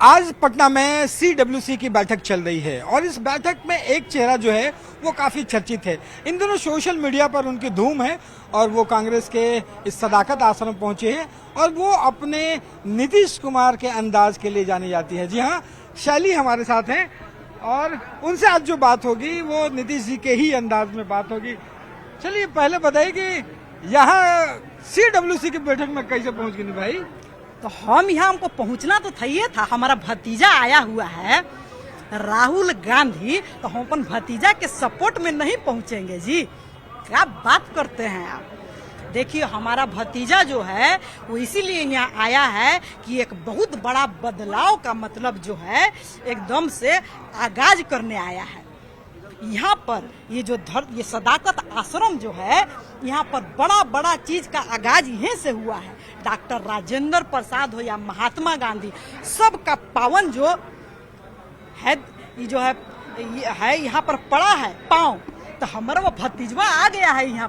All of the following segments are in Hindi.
आज पटना में CWC की बैठक चल रही है और इस बैठक में एक चेहरा जो है वो काफी चर्चित है। इन दोनों सोशल मीडिया पर उनकी धूम है और वो कांग्रेस के इस सदाकत आश्रम पहुंचे हैं और वो अपने नीतीश कुमार के अंदाज के लिए जानी जाती है। जी हाँ, शैली हमारे साथ हैं और उनसे आज जो बात होगी वो नीतीश जी के ही अंदाज में बात होगी। चलिए पहले बताइए कि यहाँ CWC की बैठक में कैसे पहुंच गई भाई? तो हम यहाँ हमको पहुँचना तो था ही था। हमारा भतीजा आया हुआ है राहुल गांधी, तो हम अपन भतीजा के सपोर्ट में नहीं पहुँचेंगे जी? क्या बात करते हैं आप? देखिए, हमारा भतीजा जो है वो इसीलिए यहाँ आया है कि एक बहुत बड़ा बदलाव का मतलब जो है एकदम से आगाज करने आया है। यहाँ पर ये सदाकत आश्रम जो है, यहाँ पर बड़ा बड़ा चीज का आगाज यहीं से हुआ है। डॉक्टर राजेंद्र प्रसाद हो या महात्मा गांधी, सबका पावन जो है ये यहाँ पर पड़ा है पाँव। तो हमारा वो भतीजवा आ गया है यहाँ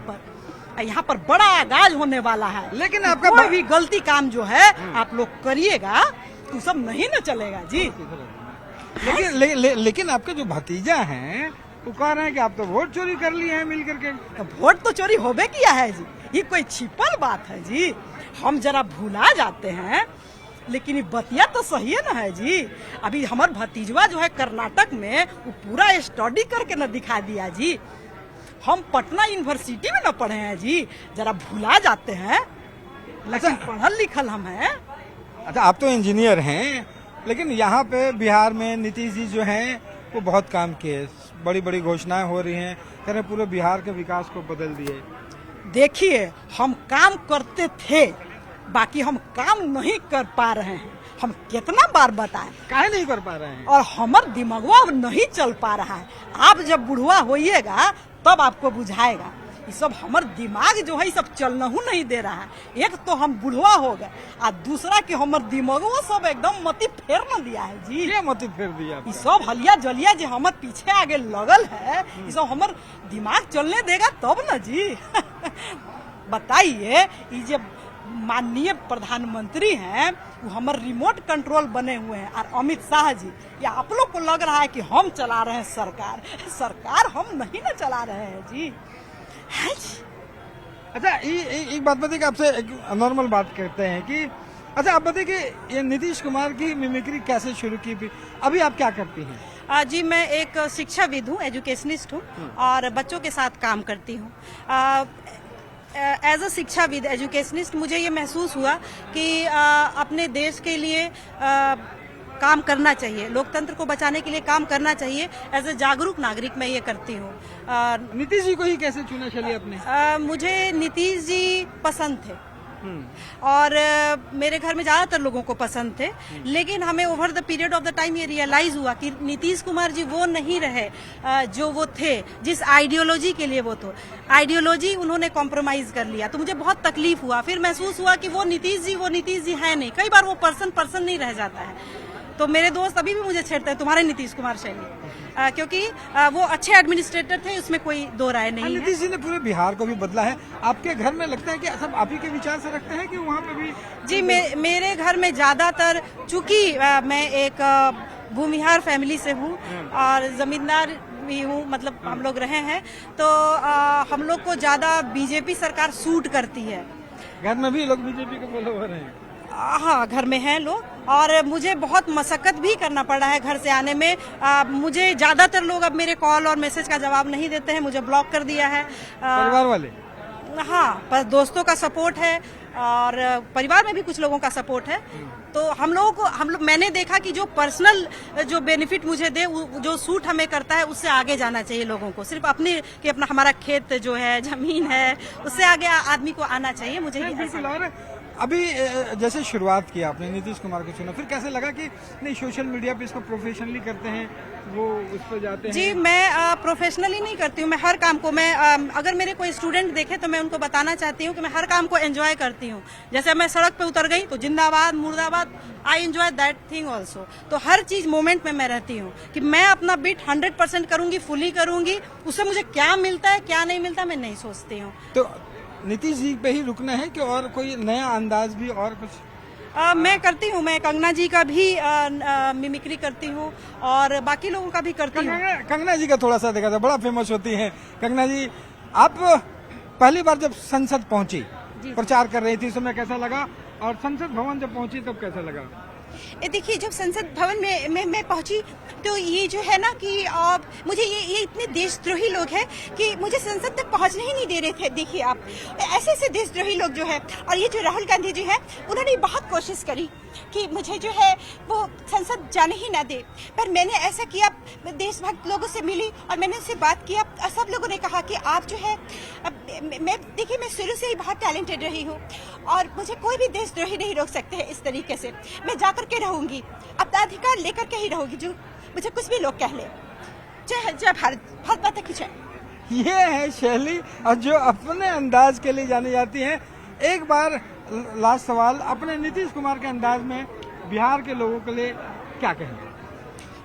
पर बड़ा आगाज होने वाला है। लेकिन आपका कोई भी गलती काम जो है आप लोग करिएगा तो सब नहीं न चलेगा जी। लेकिन आपके जो भतीजा हैं वो कह रहे हैं कि आप तो वोट चोरी कर लिए हैं मिल करके। तो वोट तो चोरी होबे किया है जी, ये कोई छिपल बात है जी? हम जरा भूला जाते हैं, लेकिन ये बतिया तो सही है ना है जी। अभी हमार भतीजवा जो है कर्नाटक में वो पूरा स्टडी करके न दिखा दिया जी। हम पटना यूनिवर्सिटी में न पढ़े हैं जी, जरा भूला जाते हैं। लेकिन पढ़ल लिखल हम हैं। अच्छा, आप तो इंजीनियर हैं, लेकिन यहाँ पे बिहार में नीतीश जी जो हैं वो बहुत काम किए, बड़ी बड़ी घोषणाएं हो रही हैं, कह रहे पूरे बिहार के विकास को बदल दिए। देखिए, हम काम करते थे, बाकी हम काम नहीं कर पा रहे हैं। हम कितना बार बताएं, काहे नहीं कर पा रहे हैं? और हमार दिमागवा अब नहीं चल पा रहा है। आप जब बुढ़वा होइएगा तब आपको बुझाएगा। ये सब हमार दिमाग जो है सब चलना नहीं दे रहा है। एक तो हम बुढ़वा हो गए और दूसरा कि हमार दिमागवा सब एकदम मती फेर न दिया है जी। ये मती फेर दिया। ये सब हलिया जलिया जो हमार पीछे आगे लगल है, ये सब हमार दिमाग चलने देगा तब न जी। बताइए, ये जब माननीय प्रधानमंत्री हैं वो हमारे रिमोट कंट्रोल बने हुए हैं और अमित शाह जी, या आप लोग को लग रहा है कि हम चला रहे हैं सरकार हम नहीं ना चला रहे हैं जी। अच्छा, एक बात बताइए कि आपसे एक नॉर्मल बात करते हैं कि अच्छा आप बताइए कि ये नीतीश कुमार की मिमिक्री कैसे शुरू की थी? अभी आप क्या करती हैं? जी, मैं एक शिक्षाविद हूँ, एजुकेशनिस्ट हूँ और बच्चों के साथ काम करती हूँ। एज अ शिक्षाविद, एजुकेशनिस्ट, मुझे ये महसूस हुआ कि अपने देश के लिए काम करना चाहिए, लोकतंत्र को बचाने के लिए काम करना चाहिए। एज ए जागरूक नागरिक मैं ये करती हूँ। नीतीश जी को ही कैसे चुना चलिए आपने? मुझे नीतीश जी पसंद थे और मेरे घर में ज्यादातर लोगों को पसंद थे, लेकिन हमें over the period of the time ये रियलाइज हुआ कि नीतीश कुमार जी वो नहीं रहे जो वो थे, जिस आइडियोलॉजी के लिए वो थे। आइडियोलॉजी उन्होंने कॉम्प्रोमाइज कर लिया, तो मुझे बहुत तकलीफ हुआ। फिर महसूस हुआ कि वो नीतीश जी है नहीं। कई बार वो पर्सन नहीं रह जाता है। तो मेरे दोस्त अभी भी मुझे छेड़ते हैं तुम्हारे नीतीश कुमार शैली, क्योंकि वो अच्छे एडमिनिस्ट्रेटर थे, उसमें कोई दो राय नहीं है। नीतीश जी ने पूरे बिहार को भी बदला है। आपके घर में लगता है कि सब आप ही के विचार से रखते हैं कि वहाँ पे भी? जी, मेरे घर में ज्यादातर, चूंकि मैं एक भूमिहार फैमिली से हूँ और जमींदार भी हूँ, मतलब हम लोग रहे हैं, तो हम लोग को ज्यादा बीजेपी सरकार सूट करती है। घर में भी लोग बीजेपी के फॉलोवर हैं? हाँ, घर में हैं लोग, और मुझे बहुत मशक्कत भी करना पड़ रहा है घर से आने में। मुझे ज्यादातर लोग अब मेरे कॉल और मैसेज का जवाब नहीं देते हैं, मुझे ब्लॉक कर दिया है। परिवार वाले? हाँ, पर दोस्तों का सपोर्ट है और परिवार में भी कुछ लोगों का सपोर्ट है। तो मैंने देखा कि जो पर्सनल जो बेनिफिट मुझे दे, जो सूट हमें करता है, उससे आगे जाना चाहिए लोगों को। सिर्फ अपना हमारा खेत जो है, जमीन है, उससे आगे आदमी को आना चाहिए। मुझे अभी जैसे शुरुआत की आपने नीतीश कुमार को चुना, फिर कैसे लगा कि नहीं सोशल मीडिया पे इसको प्रोफेशनली करते हैं, वो उस पर जाते हैं? जी, मैं प्रोफेशनली नहीं करती हूँ। मैं हर काम को अगर मेरे कोई स्टूडेंट देखे तो मैं उनको बताना चाहती हूँ कि मैं हर काम को एंजॉय करती हूँ। जैसे मैं सड़क पे उतर गई तो जिंदाबाद मुर्दाबाद, I enjoy that thing also. तो हर चीज मोमेंट में मैं रहती हूँ कि मैं अपना बिट 100% करूंगी, फुली करूंगी। उससे मुझे क्या मिलता है क्या नहीं मिलता मैं नहीं सोचती हूँ। तो नीतीश जी पे ही रुकना है कि और कोई नया अंदाज भी और कुछ? मैं करती हूँ, मैं कंगना जी का भी मिमिक्री करती हूँ और बाकी लोगों का भी करती हूँ। कंगना जी का थोड़ा सा देखा था, बड़ा फेमस होती है कंगना जी। आप पहली बार जब संसद पहुंची, प्रचार कर रही थी, उस समय कैसा लगा, और संसद भवन जब पहुंची तब कैसा लगा? देखिए, जब संसद भवन में मैं पहुंची तो ये जो है ना कि मुझे ये इतने देशद्रोही लोग हैं कि मुझे संसद तक पहुंचने ही नहीं दे रहे थे। देखिए आप, ऐसे ऐसे देशद्रोही लोग जो है, और ये जो राहुल गांधी जी है, उन्होंने बहुत कोशिश करी कि मुझे जो है वो संसद जाने ही ना दे, पर मैंने ऐसा किया, देशभक्त लोगों से मिली और मैंने उनसे बात किया और सब लोगों ने कहा कि आप जो है, देखिए मैं शुरू से ही बहुत टैलेंटेड रही हूँ और मुझे कोई भी देशद्रोही नहीं रोक सकते हैं इस तरीके से। मैं जाकर के रहूंगी, अपना अधिकार लेकर के ही रहूंगी, जो मुझे कुछ भी लोग कह ले। जय भारत, भारत माता की जय। ये है शैली, और जो अपने अंदाज के लिए जानी जाती है। एक बार लास्ट सवाल, अपने नीतीश कुमार के अंदाज में बिहार के लोगों के लिए क्या कहेंगे?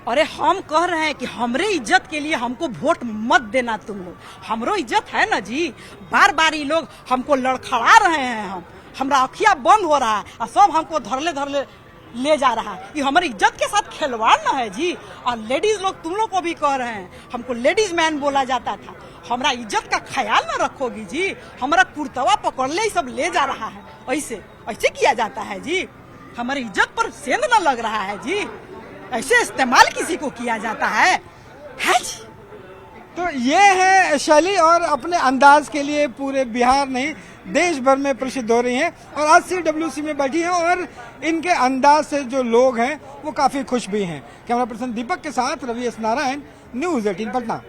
अरे हम कह रहे हैं कि हमरे इज्जत के लिए हमको वोट मत देना तुम लोग, हमरो इज्जत है ना जी। बार बार ये लोग हमको लड़खड़ा रहे हैं, हमरा अखिया बंद हो रहा है और सब हमको धरले ले जा रहा है। ये हमारी इज्जत के साथ खिलवाड़ ना है जी। और लेडीज लोग, तुम लोग को भी कह रहे हैं, हमको लेडीज मैन बोला जाता था। हमारा इज्जत का ख्याल ना रखोगी जी, हमारा कुर्तवा पकड़ ले सब ले जा रहा है। ऐसे किया जाता है जी, हमारी इज्जत पर सेंध ना लग रहा है जी, ऐसे इस्तेमाल किसी को किया जाता है जी। तो ये है शैली, और अपने अंदाज के लिए पूरे बिहार नहीं देश भर में प्रसिद्ध हो रही हैं, और आज CWC में बैठी हैं, और इनके अंदाज से जो लोग हैं वो काफी खुश भी हैं। कैमरा पर्सन दीपक के साथ रवि एस नारायण, न्यूज़ 18 पटना।